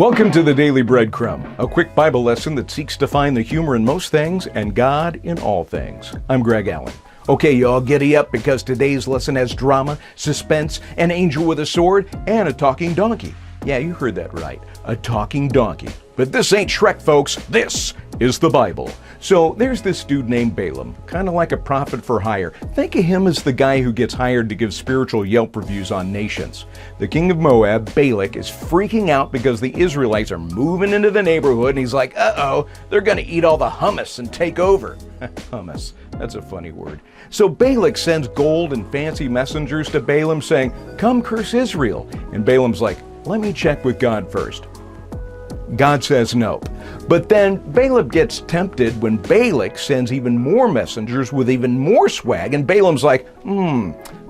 Welcome to the Daily Bread Crumb, a quick Bible lesson that seeks to find the humor in most things and God in all things. I'm Greg Allen. Okay, y'all, giddy up because today's lesson has drama, suspense, an angel with a sword, and a talking donkey. Yeah, you heard that right, a talking donkey. But this ain't Shrek, folks. This is the Bible. So there's this dude named Balaam, kind of like a prophet for hire. Think of him as the guy who gets hired to give spiritual Yelp reviews on nations. The king of Moab, Balak, is freaking out because the Israelites are moving into the neighborhood, and he's like, uh-oh, they're going to eat all the hummus and take over. Hummus, that's a funny word. So Balak sends gold and fancy messengers to Balaam saying, come curse Israel. And Balaam's like, let me check with God first. God says no. But then Balaam gets tempted when Balak sends even more messengers with even more swag, and Balaam's like,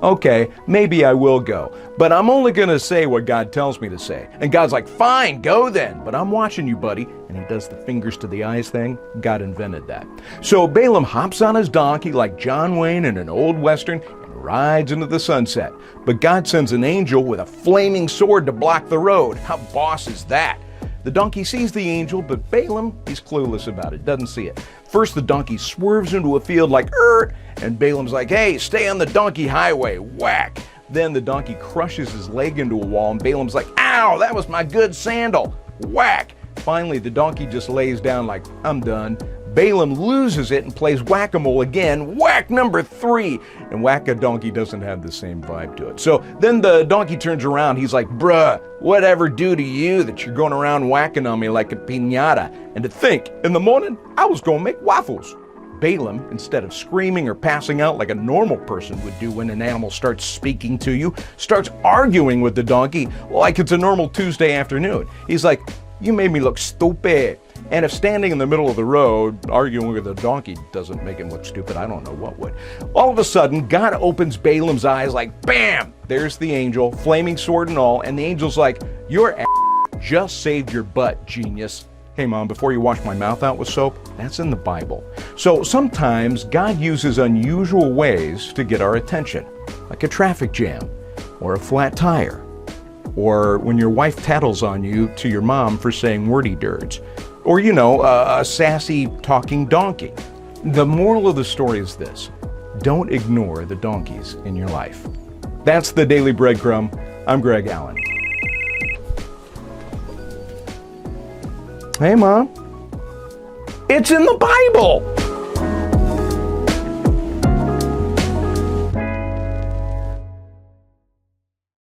okay, maybe I will go. But I'm only going to say what God tells me to say. And God's like, fine, go then. But I'm watching you, buddy. And he does the fingers to the eyes thing. God invented that. So Balaam hops on his donkey like John Wayne in an old Western and rides into the sunset. But God sends an angel with a flaming sword to block the road. How boss is that? The donkey sees the angel, but Balaam, he's clueless about it, doesn't see it. First, the donkey swerves into a field like, and Balaam's like, hey, stay on the donkey highway, whack. Then the donkey crushes his leg into a wall, and Balaam's like, ow, that was my good sandal, whack. Finally, the donkey just lays down like, I'm done. Balaam loses it and plays whack-a-mole again, whack number 3. And whack-a-donkey doesn't have the same vibe to it. So then the donkey turns around, he's like, bruh, whatever do to you that you're going around whacking on me like a piñata? And to think, in the morning, I was going to make waffles. Balaam, instead of screaming or passing out like a normal person would do when an animal starts speaking to you, starts arguing with the donkey like it's a normal Tuesday afternoon. He's like, you made me look stupid. And if standing in the middle of the road, arguing with a donkey doesn't make him look stupid, I don't know what would. All of a sudden, God opens Balaam's eyes like, bam! There's the angel, flaming sword and all, and the angel's like, your ass just saved your butt, genius. Hey, Mom, before you wash my mouth out with soap, that's in the Bible. So sometimes God uses unusual ways to get our attention, like a traffic jam, or a flat tire, or when your wife tattles on you to your mom for saying wordy dirds. Or, a sassy talking donkey. The moral of the story is this: don't ignore the donkeys in your life. That's the Daily Bread Crumb. I'm Greg Allen. Hey, Mom. It's in the Bible.